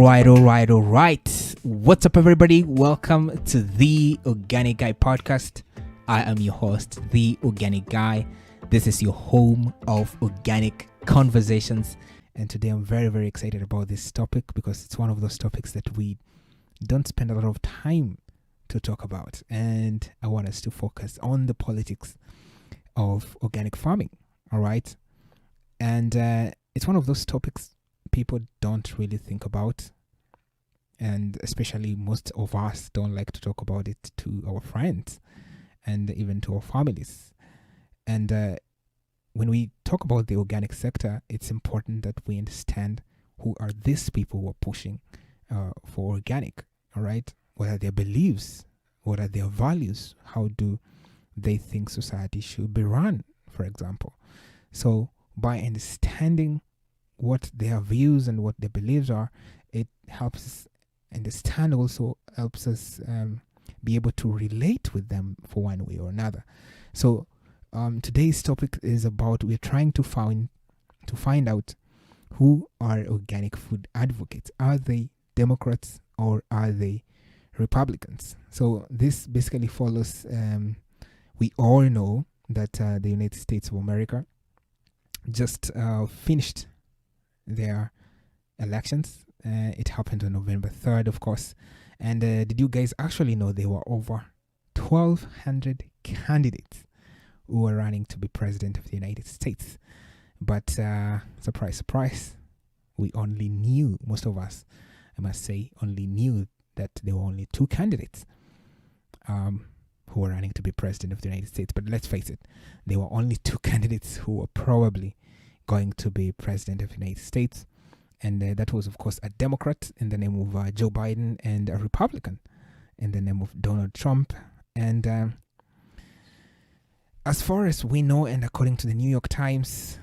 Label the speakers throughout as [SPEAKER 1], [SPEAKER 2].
[SPEAKER 1] All right. What's up, everybody? Welcome to the Organic Guy podcast. I am your host, the Organic Guy. This is your home of organic conversations. And today I'm very, very excited about this topic because it's one of those topics that we don't spend a lot of time to talk about. And I want us to focus on the politics of organic farming. All right. And it's one of those topics people don't really think about, and especially most of us don't like to talk about it to our friends and even to our families. And when we talk about the organic sector, it's important that we understand who are these people who are pushing for organic. All right, what are their beliefs, what are their values, how do they think society should be run, for example. So by understanding what their views and what their beliefs are, it helps us understand, also helps us be able to relate with them for one way or another. So today's topic is about, we're trying to find out who are organic food advocates. Are they Democrats or are they Republicans? So this basically follows, we all know that the United States of America just finished their elections. It happened on November 3rd, of course. And did you guys actually know there were over 1,200 candidates who were running to be president of the United States? But surprise, surprise, we only knew, most of us, I must say, only knew that there were only two candidates who were running to be president of the United States. But let's face it, there were only two candidates who were probably going to be president of the United States. And that was, of course, a Democrat in the name of Joe Biden and a Republican in the name of Donald Trump. And as far as we know, and according to the New York Times,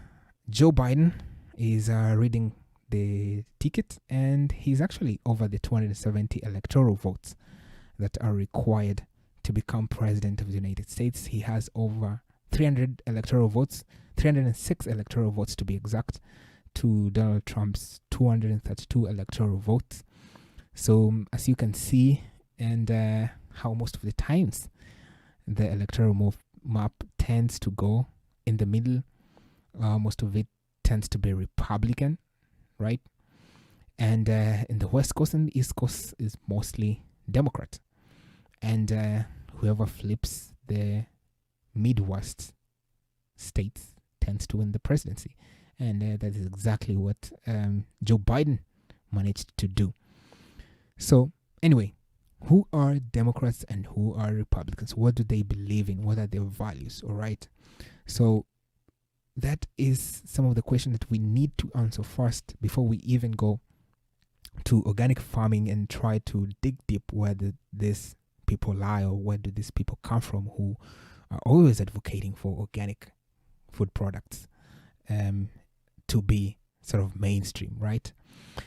[SPEAKER 1] Joe Biden is reading the ticket, and he's actually over the 270 electoral votes that are required to become president of the United States. He has over 300 electoral votes, 306 electoral votes to be exact, to Donald Trump's 232 electoral votes. So as you can see, and how most of the times the electoral map tends to go in the middle, most of it tends to be Republican, right? And in the West Coast and the East Coast is mostly Democrat. And whoever flips the Midwest states tends to win the presidency. And that is exactly what Joe Biden managed to do. So anyway, who are Democrats and who are Republicans? What do they believe in? What are their values? All right. So that is some of the questions that we need to answer first before we even go to organic farming and try to dig deep where these people lie, or where do these people come from who are always advocating for organic food products to be sort of mainstream, right?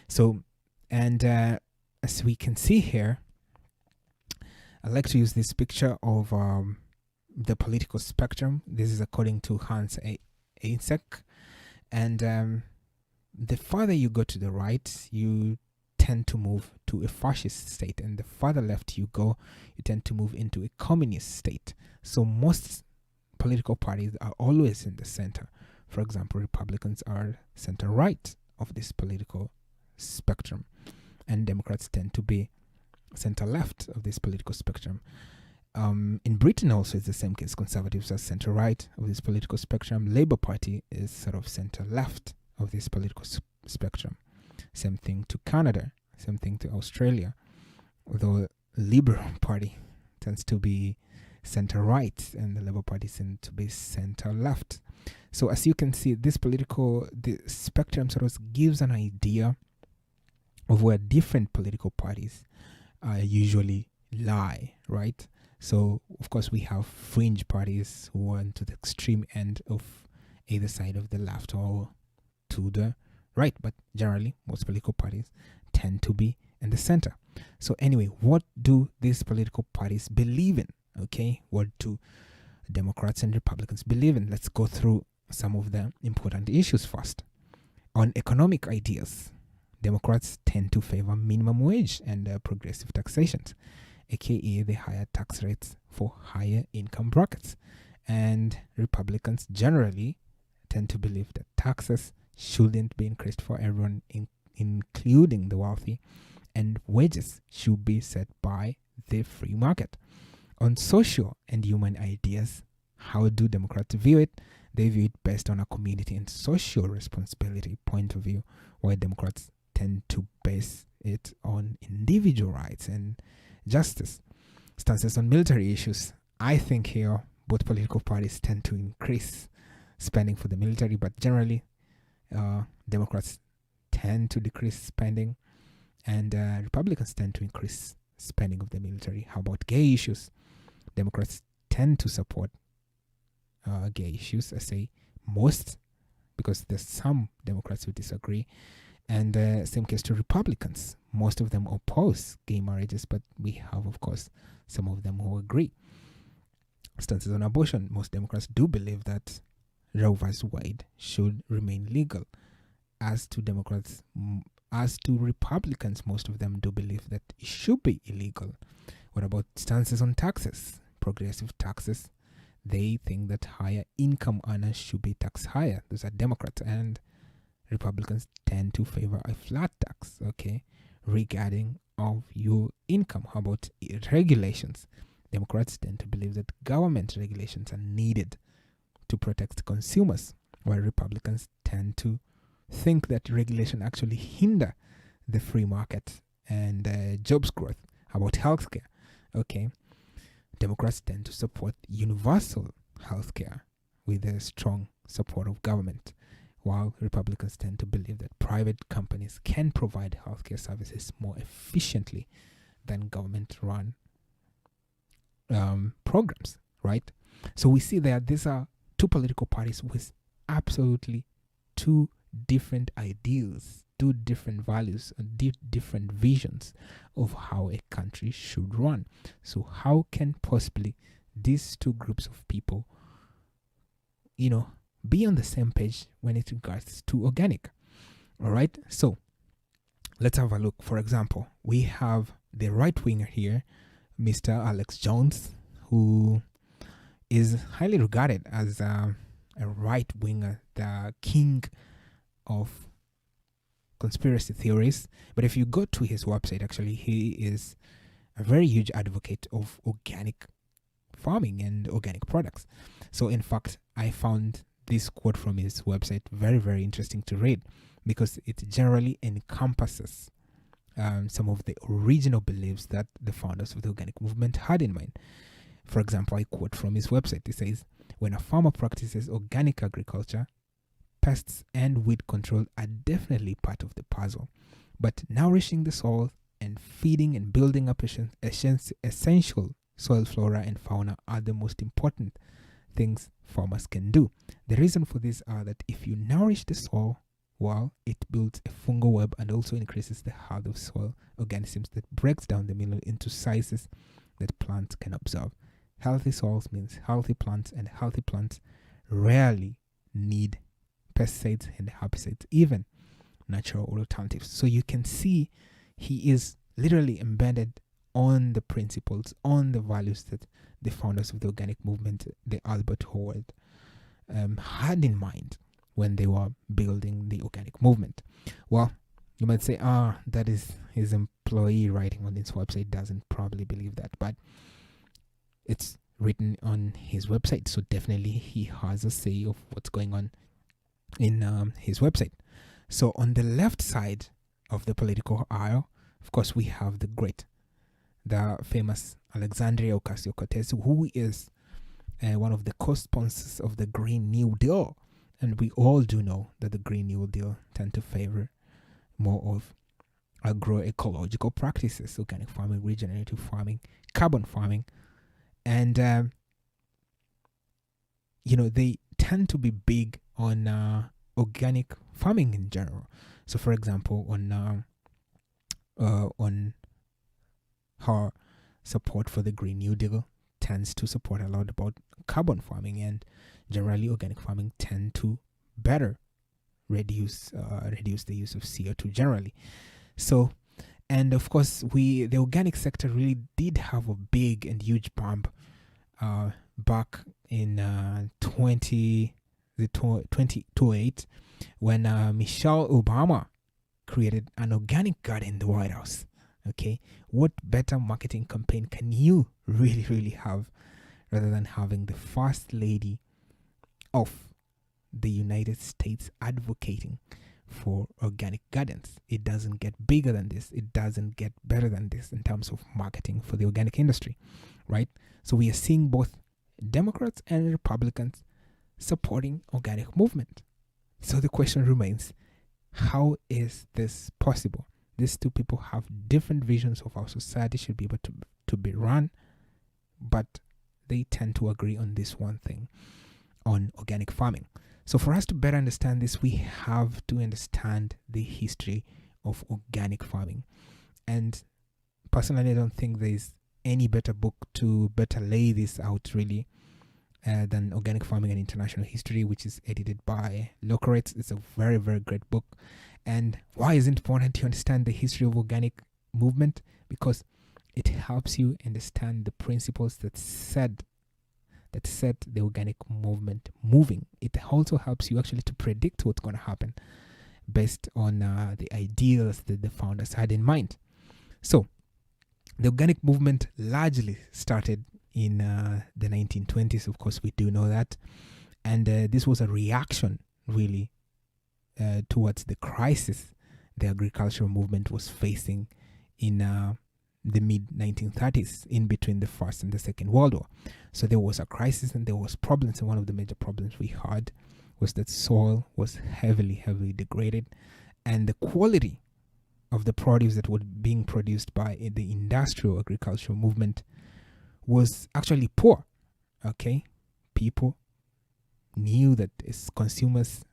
[SPEAKER 1] So, and as we can see here, I like to use this picture of the political spectrum. This is according to Hans Eysenck. And the farther you go to the right, you tend to move to a fascist state, and the farther left you go, you tend to move into a communist state. So most political parties are always in the center. For example, Republicans are center right of this political spectrum, and Democrats tend to be center left of this political spectrum. In Britain also it's the same case. Conservatives are center right of this political spectrum. Labour Party is sort of center left of this political spectrum. Same thing to Canada, same thing to Australia, although Liberal Party tends to be center right and the Labour Party tends to be center left. So as you can see, the spectrum sort of gives an idea of where different political parties usually lie, right? So of course we have fringe parties who are to the extreme end of either side of the left or to the right, but generally most political parties tend to be in the center. So anyway, what do these political parties believe in? Okay, what do Democrats and Republicans believe in? Let's go through some of the important issues first. On economic ideas, Democrats tend to favor minimum wage and progressive taxations, aka the higher tax rates for higher income brackets. And Republicans generally tend to believe that taxes shouldn't be increased for everyone, including the wealthy, and wages should be set by the free market. On social and human ideas, how do Democrats view it? They view it based on a community and social responsibility point of view, while Democrats tend to base it on individual rights and justice. Stances on military issues. I think here both political parties tend to increase spending for the military, but generally Democrats tend to decrease spending, and Republicans tend to increase spending of the military. How about gay issues? Democrats tend to support gay issues. I say most, because there's some Democrats who disagree, and same case to Republicans. Most of them oppose gay marriages, but we have, of course, some of them who agree. Stances on abortion. Most Democrats do believe that Roe vs. Wade should remain legal. As to Republicans, most of them do believe that it should be illegal. What about stances on taxes? Progressive taxes. They think that higher income earners should be taxed higher. Those are Democrats, and Republicans tend to favor a flat tax, okay, regarding of your income. How about regulations? Democrats tend to believe that government regulations are needed to protect consumers, while Republicans tend to think that regulation actually hinder the free market and jobs growth. How about healthcare? Okay, Democrats tend to support universal healthcare with a strong support of government, while Republicans tend to believe that private companies can provide healthcare services more efficiently than government-run programs, right? So we see that these are two political parties with absolutely two different ideals, two different values, and different visions of how a country should run. So how can possibly these two groups of people, be on the same page when it regards to organic? All right, so let's have a look. For example, we have the right winger here, Mr. Alex Jones, who is highly regarded as a right winger, the king of conspiracy theories. But if you go to his website, actually, he is a very huge advocate of organic farming and organic products. So in fact, I found this quote from his website very, very interesting to read, because it generally encompasses some of the original beliefs that the founders of the organic movement had in mind. For example, I quote from his website. It says, "When a farmer practices organic agriculture, pests and weed control are definitely part of the puzzle. But nourishing the soil and feeding and building up essential soil flora and fauna are the most important things farmers can do. The reason for this are that if you nourish the soil, well, it builds a fungal web and also increases the health of soil organisms that breaks down the mineral into sizes that plants can absorb. Healthy soils means healthy plants, and healthy plants rarely need pesticides and herbicides, even natural alternatives." So you can see he is literally embedded on the principles, on the values that the founders of the organic movement, the Albert Howard, had in mind when they were building the organic movement. Well, you might say, that is his employee writing on his website, doesn't probably believe that, but it's written on his website, so definitely he has a say of what's going on in his website. So on the left side of the political aisle, of course, we have the famous Alexandria Ocasio-Cortez, who is one of the co-sponsors of the Green New Deal. And we all do know that the Green New Deal tend to favor more of agroecological practices, organic farming, regenerative farming, carbon farming. And, they tend to be big on organic farming in general. So, for example, on her support for the Green New Deal tends to support a lot about carbon farming, and generally organic farming tend to better reduce the use of CO2 generally. So, and of course, the organic sector really did have a big and huge bump back in 2008 when Michelle Obama created an organic garden in the White House. Okay, what better marketing campaign can you really have rather than having the first lady of the United States advocating for organic gardens? It doesn't get bigger than this. It doesn't get better than this in terms of marketing for the organic industry, right? So we are seeing both Democrats and Republicans supporting organic movement. So the question remains, how is this possible? These two people have different visions of how society should be able to be run, but they tend to agree on this one thing, on organic farming. So for us to better understand this, we have to understand the history of organic farming. And personally, I don't think there's any better book to better lay this out really than Organic Farming and International History, which is edited by Lockeret. It's a very, very great book. And why is it important to understand the history of organic movement? Because it helps you understand the principles that set the organic movement moving. It also helps you actually to predict what's going to happen based on the ideals that the founders had in mind. So the organic movement largely started in the 1920s. Of course, we do know that. And this was a reaction really towards the crisis the agricultural movement was facing in the mid-1930s, in between the First and the Second World War. So there was a crisis and there was problems, and one of the major problems we had was that soil was heavily degraded, and the quality of the produce that was being produced by the industrial agricultural movement was actually poor. Okay, people knew that as consumers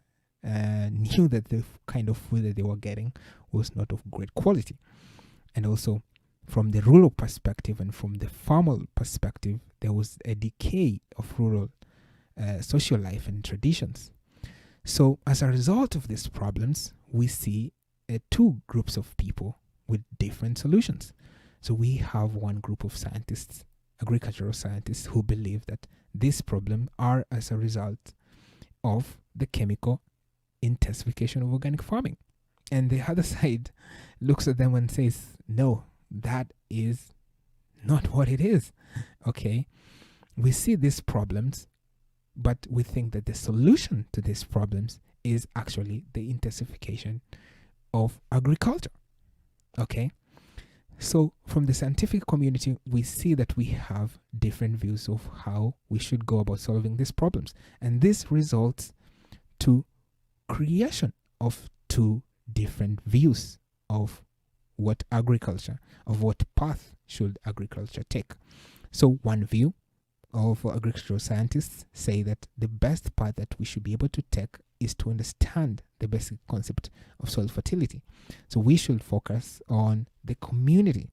[SPEAKER 1] knew that the kind of food that they were getting was not of great quality. And also from the rural perspective and from the formal perspective, there was a decay of rural social life and traditions. So as a result of these problems, we see two groups of people with different solutions. So we have one group of scientists, agricultural scientists, who believe that this problem are as a result of the chemical intensification of organic farming. And the other side looks at them and says, no, that is not what it is. Okay, we see these problems, but we think that the solution to these problems is actually the intensification of agriculture. Okay, so from the scientific community, we see that we have different views of how we should go about solving these problems. And this results to creation of two different views of what agriculture, of what path should agriculture take. So one view of agricultural scientists say that the best path that we should be able to take is to understand the basic concept of soil fertility. So we should focus on the community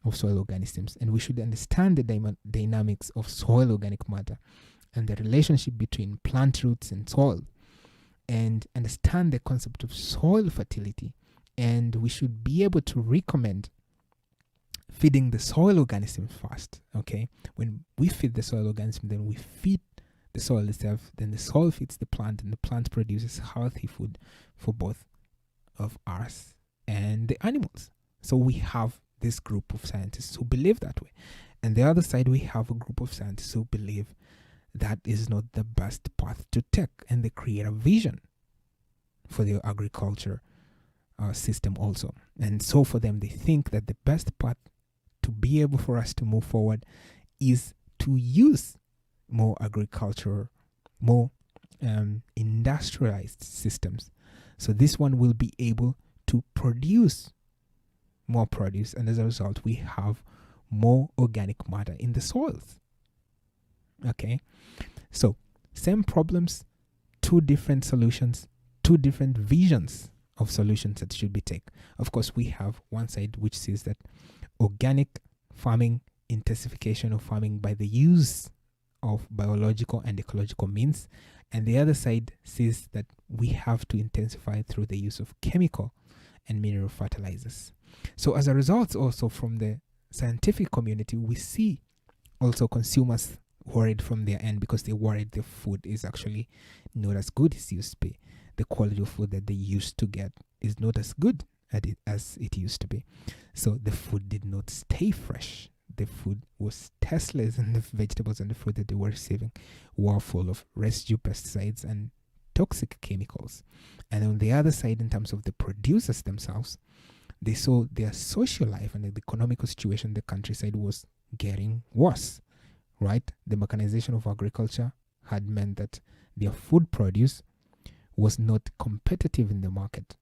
[SPEAKER 1] of soil organisms, and we should understand the dynamics of soil organic matter and the relationship between plant roots and soil, and understand the concept of soil fertility. And we should be able to recommend feeding the soil organism first. Okay, when we feed the soil organism, then we feed the soil itself, then the soil feeds the plant, and the plant produces healthy food for both of us and the animals. So we have this group of scientists who believe that way, and the other side, we have a group of scientists who believe that is not the best path to take, and they create a vision for the agriculture system also. And so for them, they think that the best path to be able for us to move forward is to use more agriculture, more industrialized systems. So this one will be able to produce more produce, and as a result, we have more organic matter in the soils. Okay, so same problems, two different solutions, two different visions of solutions that should be taken. Of course, we have one side which says that organic farming, intensification of farming by the use of biological and ecological means, And the other side says that we have to intensify through the use of chemical and mineral fertilizers. So as a result, also from the scientific community, we see also consumers worried from their end because they worried the food is actually not as good as it used to be. The quality of food that they used to get is not as good as it used to be. So the food did not stay fresh. The food was tasteless, and the vegetables and the fruit that they were receiving were full of residue pesticides and toxic chemicals. And on the other side, in terms of the producers themselves, they saw their social life and the economical situation in the countryside was getting worse, right? The mechanization of agriculture had meant that their food produce was not competitive in the market.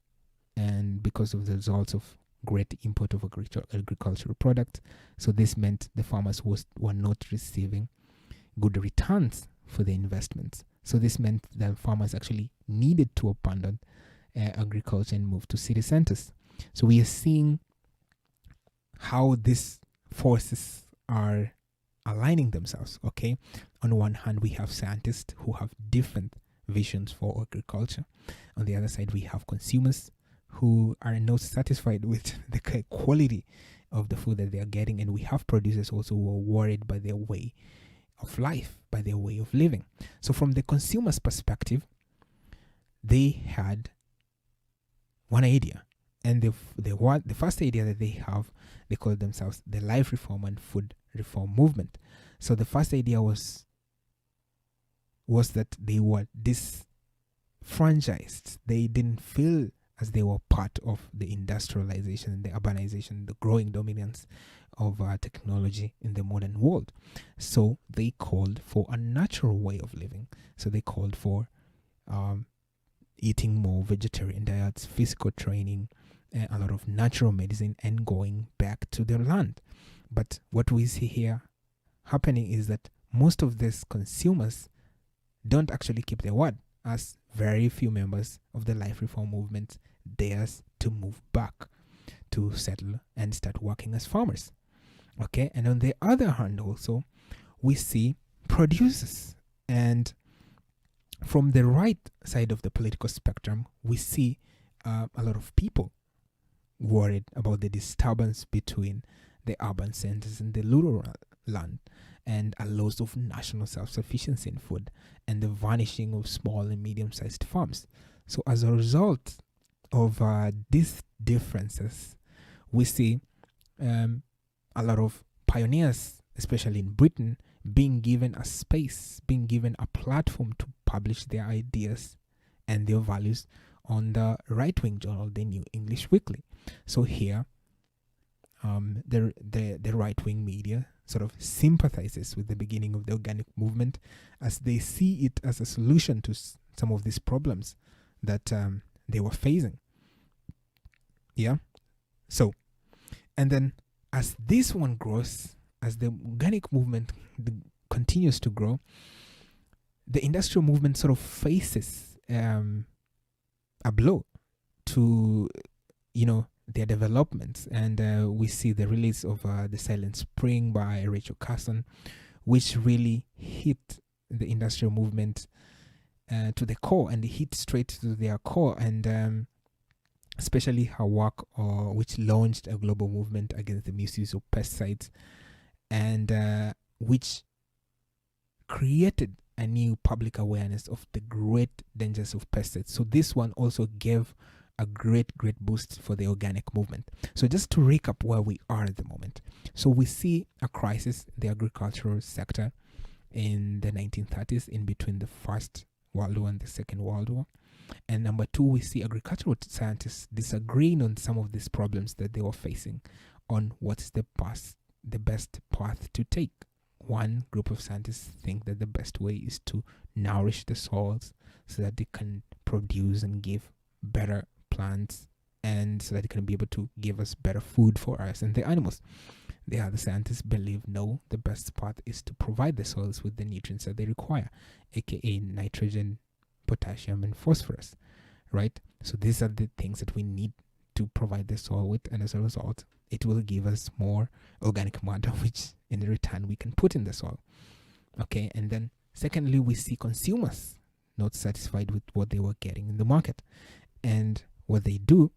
[SPEAKER 1] And because of the results of great import of agricultural products, so this meant the farmers were not receiving good returns for the investments. So this meant that farmers actually needed to abandon agriculture and move to city centers. So we are seeing how these forces are aligning themselves. Okay, on one hand we have scientists who have different visions for agriculture. On the other side we have consumers who are not satisfied with the quality of the food that they are getting, and we have producers also who are worried by their way of life, by their way of living. So from the consumer's perspective, they had one idea, and the first idea that they have, they call themselves the Life Reform and Food Reform Movement. So the first idea was that they were disfranchised. They didn't feel as they were part of the industrialization and the urbanization, the growing dominance of technology in the modern world. So they called for a natural way of living. So they called for eating more vegetarian diets, physical training, a lot of natural medicine, and going back to their land. But what we see here happening is that most of these consumers don't actually keep their word, as very few members of the Life Reform Movement dares to move back to settle and start working as farmers. Okay, and on the other hand also, we see producers. And from the right side of the political spectrum, we see a lot of people worried about the disturbance between the urban centers and the rural land, and a loss of national self-sufficiency in food, and the vanishing of small and medium-sized farms. So as a result of these differences, we see a lot of pioneers, especially in Britain, being given a space, being given a platform to publish their ideas and their values on the right-wing journal, the New English Weekly. So here, the right-wing media sort of sympathizes with the beginning of the organic movement, as they see it as a solution to some of these problems that they were facing. Yeah. So, and then as this one grows, as the organic movement continues to grow, the industrial movement sort of faces a blow to, their developments. And we see the release of The Silent Spring by Rachel Carson, which really hit the industrial movement to the core, and hit straight to their core. And especially her work, which launched a global movement against the misuse of pesticides, and which created a new public awareness of the great dangers of pesticides. So this one also gave a great boost for the organic movement. So just to recap where we are at the moment. So we see a crisis in the agricultural sector in the 1930s, in between the First World War and the Second World War. And number two, we see agricultural scientists disagreeing on some of these problems that they were facing, on what's the best path to take. One group of scientists think that the best way is to nourish the soils so that they can produce and give better plants, and so that it can be able to give us better food for us and the animals. The other scientists believe no, the best path is to provide the soils with the nutrients that they require, aka nitrogen, potassium, and phosphorus, right? So these are the things that we need to provide the soil with, and as a result, it will give us more organic matter, which in return we can put in the soil. Okay, and then secondly, we see consumers not satisfied with what they were getting in the market. And what they do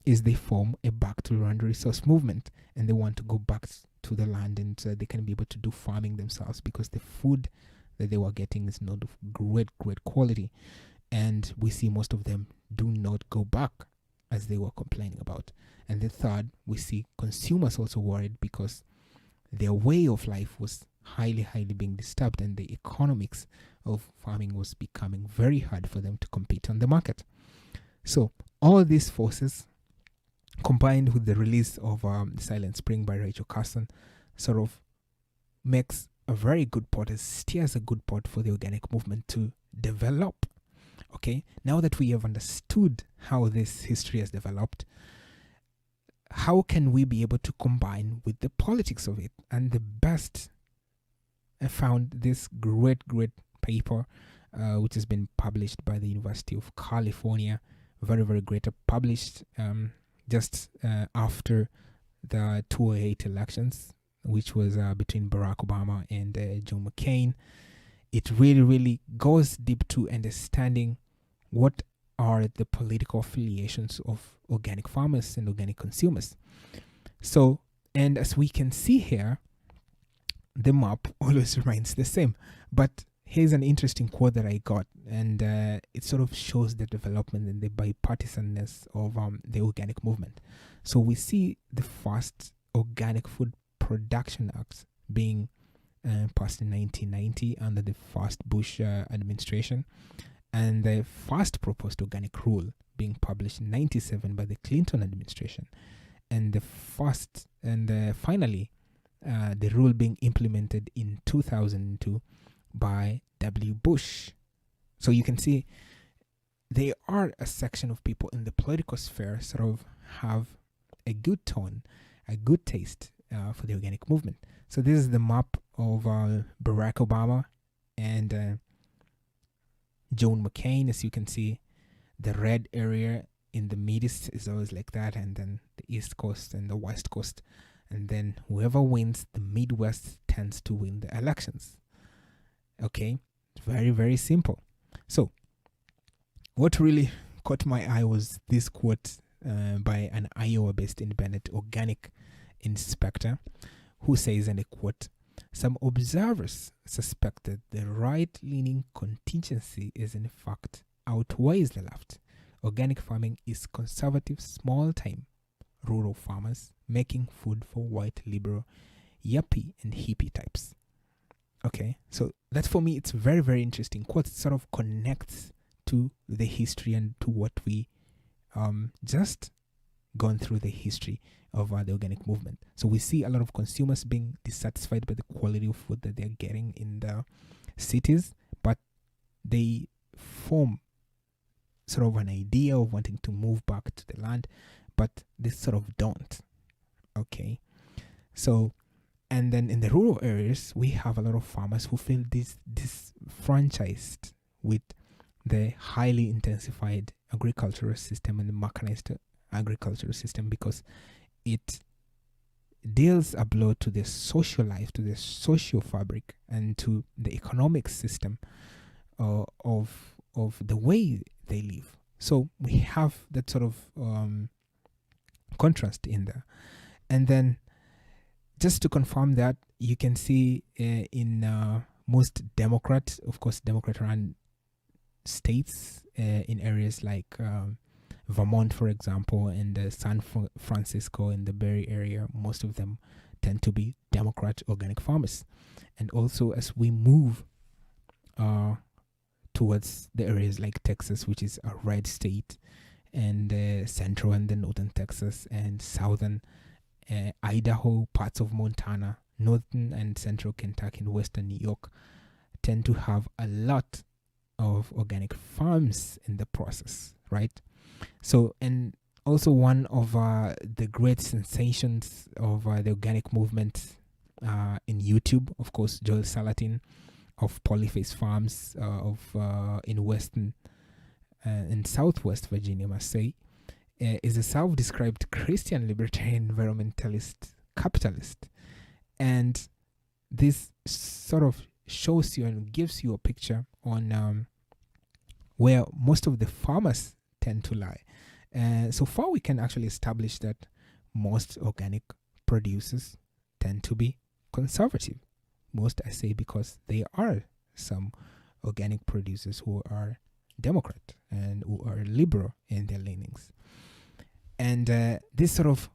[SPEAKER 1] is they form a back to land resource movement, and they want to go back to the land, and they can be able to do farming themselves, because the food that they were getting is not of great quality. And we see most of them do not go back, as they were complaining about. And the third, we see consumers also worried, because their way of life was highly being disturbed, and the economics of farming was becoming very hard for them to compete on the market. So all these forces, combined with the release of Silent Spring by Rachel Carson, sort of makes a very good pot, it steers a good pot for the organic movement to develop. Okay, now that we have understood how this history has developed, how can we be able to combine with the politics of it? And the best, I found this great paper, which has been published by the University of California, very great, published just after the 2008 elections, which was between Barack Obama and John McCain. It really goes deep to understanding what are the political affiliations of organic farmers and organic consumers. So, and as we can see here, the map always remains the same. But here's an interesting quote that I got, and it sort of shows the development and the bipartisanness of the organic movement. So we see the first Organic Food Production Act being passed in 1990 under the first Bush administration, and the first proposed organic rule being published in 1997 by the Clinton administration, and the first and finally the rule being implemented in 2002 by W. Bush. So you can see there are a section of people in the political sphere sort of have a good tone, a good taste for the organic movement. So this is the map of Barack Obama and John McCain. As you can see, the red area in the Mideast is always like that, and then the East Coast and the West Coast, and then whoever wins the Midwest tends to win the elections. Okay, very simple. So what really caught my eye was this quote by an Iowa-based independent organic inspector, who says, and I quote, "Some observers suspect that the right-leaning contingency is in fact outweighs the left. Organic farming is conservative, small-time rural farmers making food for white liberal, yuppie and hippie types." Okay, so that for me, it's very interesting. Quote sort of connects to the history and to what we just gone through the history of the organic movement. So we see a lot of consumers being dissatisfied by the quality of food that they're getting in the cities, but they form sort of an idea of wanting to move back to the land, but they sort of don't. Okay, so and then in the rural areas, we have a lot of farmers who feel disfranchised with the highly intensified agricultural system and the mechanized agricultural system, because it deals a blow to their social life, to their social fabric, and to the economic system of the way they live. So we have that sort of contrast in there. And then just to confirm that, you can see in most Democrat run states, in areas like Vermont, for example, and San Francisco in the Bay Area, most of them tend to be Democrat organic farmers. And also as we move towards the areas like Texas, which is a red state, and central and the northern Texas and southern Idaho, parts of Montana, northern and central Kentucky, and western New York tend to have a lot of organic farms in the process, right? So, and also one of the great sensations of the organic movement in YouTube, of course, Joel Salatin of Polyface Farms in western in southwest Virginia, must say, is a self-described Christian libertarian environmentalist capitalist. And this sort of shows you and gives you a picture on where most of the farmers tend to lie. And so far, we can actually establish that most organic producers tend to be conservative. Most, I say, because there are some organic producers who are Democrat and who are liberal in their leanings. And this sort of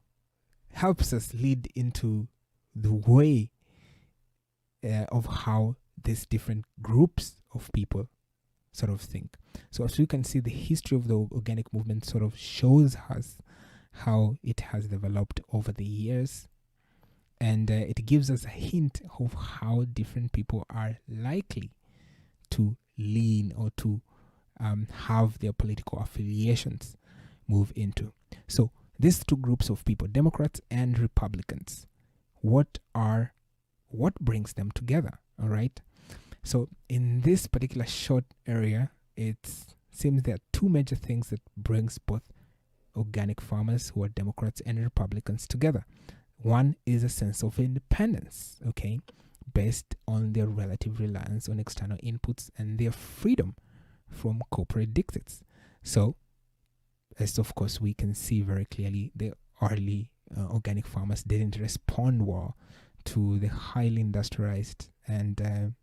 [SPEAKER 1] helps us lead into the way of how these different groups of people sort of think. So as you can see, the history of the organic movement sort of shows us how it has developed over the years, and it gives us a hint of how different people are likely to lean or to have their political affiliations move into. So these two groups of people, Democrats and Republicans, what brings them together? All right. So in this particular short area, it seems there are two major things that brings both organic farmers who are Democrats and Republicans together. One is a sense of independence, okay, based on their relative reliance on external inputs and their freedom from corporate dictates. So, as of course we can see very clearly, the early organic farmers didn't respond well to the highly industrialized and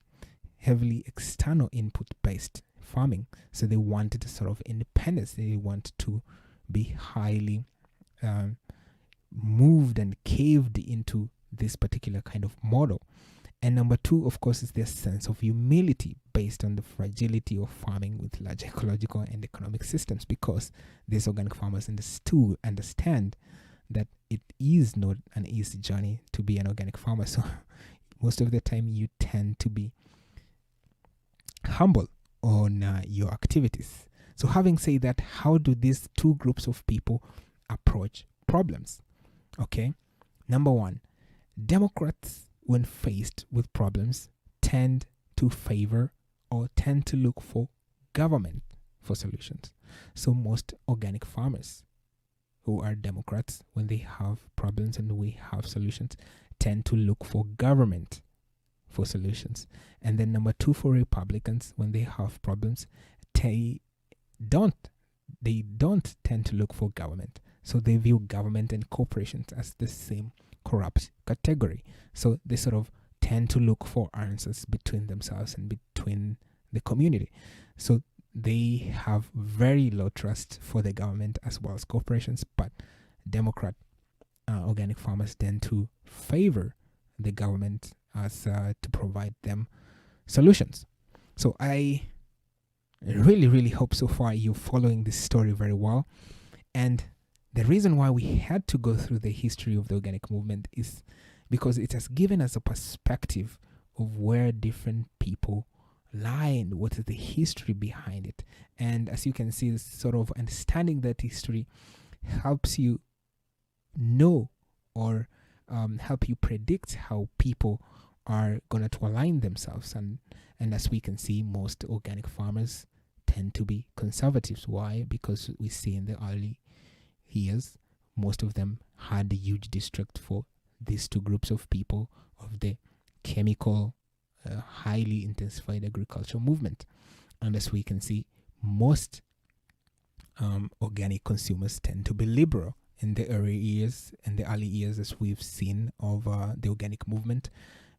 [SPEAKER 1] heavily external input based farming. So they wanted a sort of independence. They want to be highly moved and caved into this particular kind of model. And number two, of course, is their sense of humility based on the fragility of farming with large ecological and economic systems, because these organic farmers understand that it is not an easy journey to be an organic farmer. So most of the time you tend to be humble on your activities. So having said that, how do these two groups of people approach problems? Okay, number one, Democrats, when faced with problems, tend to favor or tend to look for government for solutions. So most organic farmers who are Democrats, when they have problems and we have solutions, tend to look for government for solutions. And then number two, for Republicans, when they have problems, they don't tend to look for government. So they view government and corporations as the same corrupt category. So they sort of tend to look for answers between themselves and between the community. So they have very low trust for the government as well as corporations, but Democrat organic farmers tend to favor the government as to provide them solutions. So I really hope so far you're following this story very well. And the reason why we had to go through the history of the organic movement is because it has given us a perspective of where different people lie and what is the history behind it. And as you can see, sort of understanding that history helps you know or help you predict how people are going to align themselves. And as we can see, most organic farmers tend to be conservatives. Why? Because we see in the early years, most of them had a huge distrust for these two groups of people of the chemical, highly intensified agricultural movement. And as we can see, most organic consumers tend to be liberal in the early years, as we've seen of the organic movement.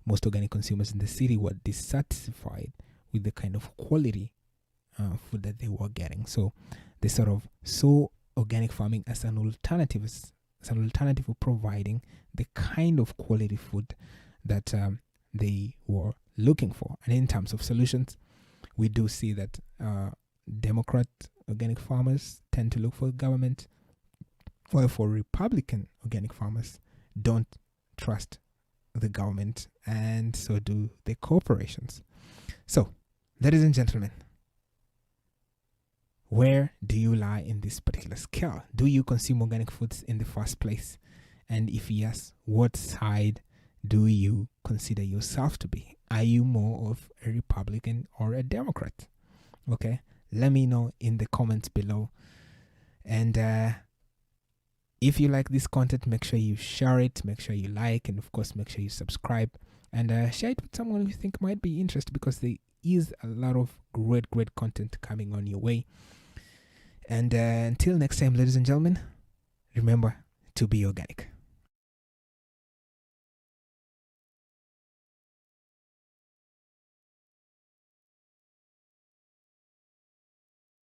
[SPEAKER 1] Most organic consumers in the city were dissatisfied with the kind of quality food that they were getting. So they sort of saw organic farming as an alternative, of providing the kind of quality food that they were looking for. And in terms of solutions, we do see that Democrat organic farmers tend to look for government, while for Republican organic farmers don't trust the government, and so do the corporations. So, ladies and gentlemen, where do you lie in this particular scale? Do you consume organic foods in the first place? And if yes, what side do you consider yourself to be? Are you more of a Republican or a Democrat? Okay, let me know in the comments below. And if you like this content, make sure you share it, make sure you like, and of course make sure you subscribe, and share it with someone who you think might be interested, because there is a lot of great content coming on your way. And until next time, ladies and gentlemen, remember to be organic.